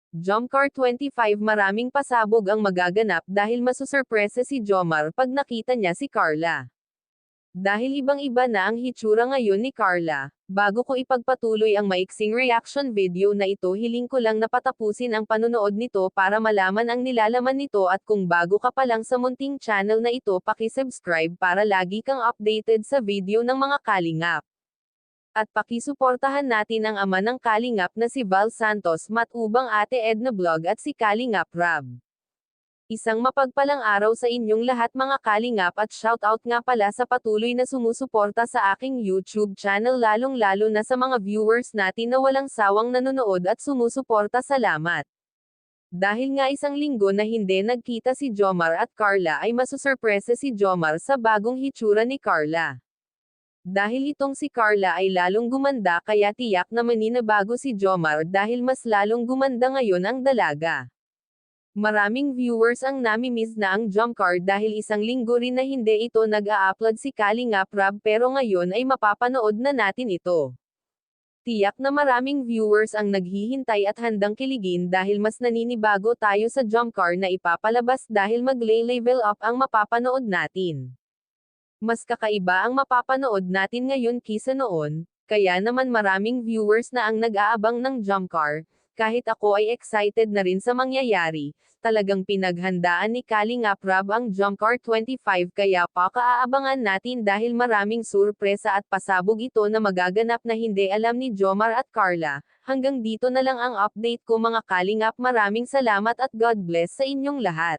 Jomcar 25 maraming pasabog ang magaganap dahil masusurpresa si Jomar pag nakita niya si Carla. Dahil ibang-iba na ang hitsura ngayon ni Carla, bago ko ipagpatuloy ang maiksing reaction video na ito hiling ko lang na patapusin ang panunood nito para malaman ang nilalaman nito at kung bago ka pa lang sa munting channel na ito paki-subscribe para lagi kang updated sa video ng mga kalingap. At pakisuportahan natin ang ama ng Kalingap na si Val Santos matubang Ate Edna Vlog at si Kalingap Rab. Isang mapagpalang araw sa inyong lahat mga Kalingap at shoutout nga pala sa patuloy na sumusuporta sa aking YouTube channel lalong-lalo na sa mga viewers natin na walang sawang nanonood at sumusuporta, salamat. Dahil nga isang linggo na hindi nagkita si Jomar at Carla ay masusurpresa si Jomar sa bagong hitsura ni Carla. Dahil itong si Carla ay lalong gumanda kaya tiyak na maninabago si Jomar dahil mas lalong gumanda ngayon ang dalaga. Maraming viewers ang namimiss na ang Jomcar dahil isang linggo rin na hindi ito nag-a-upload si Kalingap Rab pero ngayon ay mapapanood na natin ito. Tiyak na maraming viewers ang naghihintay at handang kiligin dahil mas naninibago tayo sa Jomcar na ipapalabas dahil magle-level up ang mapapanood natin. Mas kakaiba ang mapapanood natin ngayon kisa noon, kaya naman maraming viewers na ang nag-aabang ng Jomcar, kahit ako ay excited na rin sa mangyayari, talagang pinaghandaan ni Kalingap Rab ang Jomcar 25 kaya pakaabangan natin dahil maraming surpresa at pasabog ito na magaganap na hindi alam ni Jomar at Carla. Hanggang dito na lang ang update ko mga Kalingap, maraming salamat at God bless sa inyong lahat.